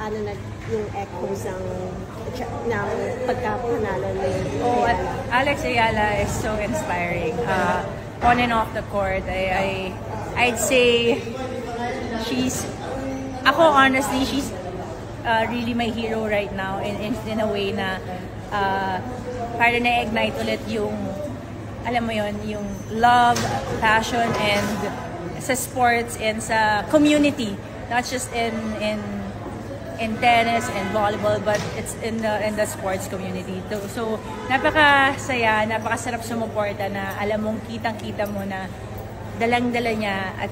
paano yung echoes ng pagkapanalo ni Oh, Alex Ayala is so inspiring. On and off the court, I'd say honestly, she's really my hero right now in a way na para na-ignite ulit yung, alam mo yon, yung love, passion, and sa sports and sa community, not just in tennis and volleyball, but it's in the sports community. So napakasaya, napakasarap sumuporta na alam mong kitang-kita mo na dalang-dala niya at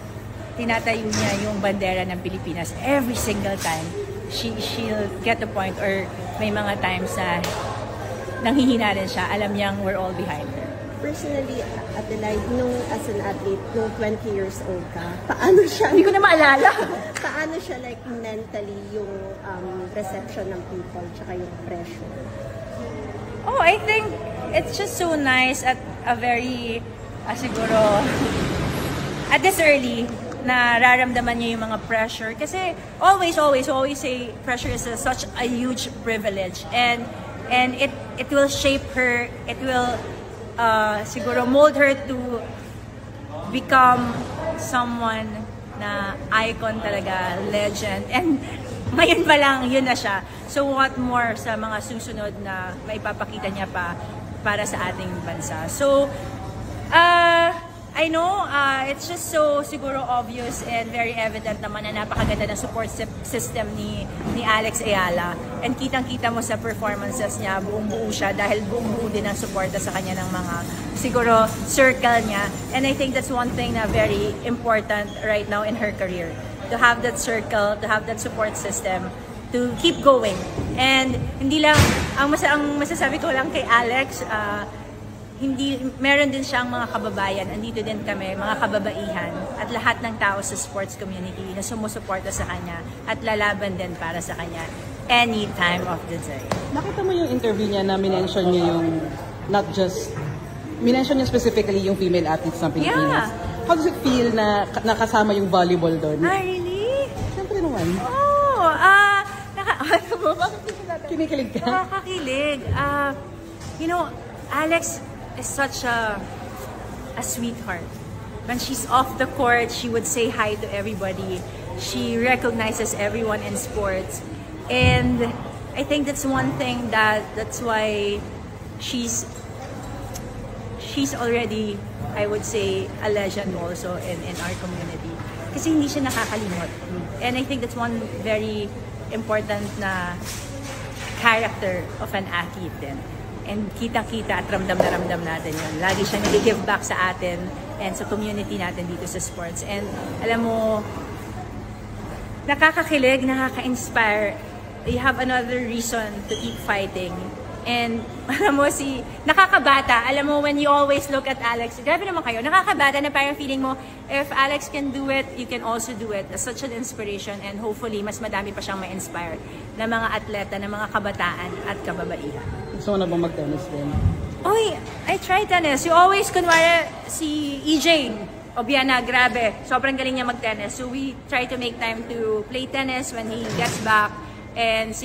tinatayo niya yung bandera ng Pilipinas every single time. She'll get the point, or may mga times na nanghihina rin siya, alam niyang we're all behind her. Personally, Adelaide, as an athlete, nung 20 years old ka, paano siya? Hindi ko na maalala. Paano siya like mentally yung reception ng people tsaka yung pressure? Oh, I think it's just so nice at a very, siguro, at this early, na raramdaman niya yung mga pressure. Kasi always say pressure is such a huge privilege. And it will shape her, it will siguro mold her to become someone na icon talaga, legend. And ngayon pa lang, yun na siya. So what more sa mga susunod na maipapakita niya pa para sa ating bansa. So, I know, it's just so siguro obvious and very evident naman na napakaganda ng support system ni Alex Ayala. And kitang-kita mo sa performances niya, buong-buo siya dahil buong-buo din ang suporta sa kanya ng mga siguro circle niya. And I think that's one thing na very important right now in her career. To have that circle, to have that support system, to keep going. And hindi lang, ang masasabi ko lang kay Alex, meron din siyang mga kababayan, andito din kami, mga kababaihan, at lahat ng tao sa sports community na sumusuporta sa kanya at lalaban din para sa kanya any time of the day. Nakita mo yung interview niya na minention niya yung, minention niya specifically yung female athletes ng Pilipinas. Yeah. How does it feel na nakasama yung volleyball doon? Ah, really? Siyempre naman. Oh, Kinikilig ka? Nakakakilig. You know, Alex is such a sweetheart. When she's off the court, she would say hi to everybody. She recognizes everyone in sports. And I think that's one thing that's why she's already, I would say, a legend also in our community. Kasi hindi siya nakakalimot. And I think that's one very important na character of an athlete din. And kitang-kita at ramdam na ramdam natin yun. Lagi siya nag-give back sa atin and sa community natin dito sa sports. And alam mo, nakakakilig, nakaka-inspire. You have another reason to keep fighting. And alam mo, nakakabata. Alam mo, when you always look at Alex, grabe naman kayo, nakakabata na parang feeling mo, if Alex can do it, you can also do it. That's such an inspiration, and hopefully, mas madami pa siyang ma-inspire na mga atleta, na mga kabataan at kababaihan. Gusto mo na bang mag-tennis din? Oy, I tried tennis. You always, kunwari, si EJ Obiana, grabe, sobrang galing niya mag-tennis. So we try to make time to play tennis when he gets back. And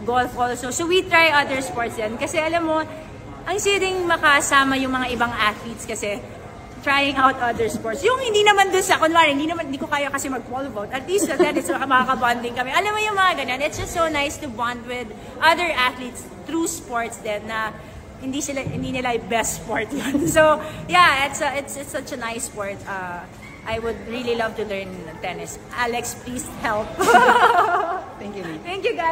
golf also. So we try other sports din. Kasi alam mo, ang siling makasama yung mga ibang athletes kasi trying out other sports. Yung hindi naman dun sa, kunwari, hindi ko kaya kasi mag-pole vault. At least sa tennis, makaka-bonding kami. Alam mo yung mga ganyan. It's just so nice to bond with other athletes through sports din na hindi nila yung best sport yun. So, yeah, it's such a nice sport. I would really love to learn tennis. Alex, please help. Thank you, Lee. Thank you, guys.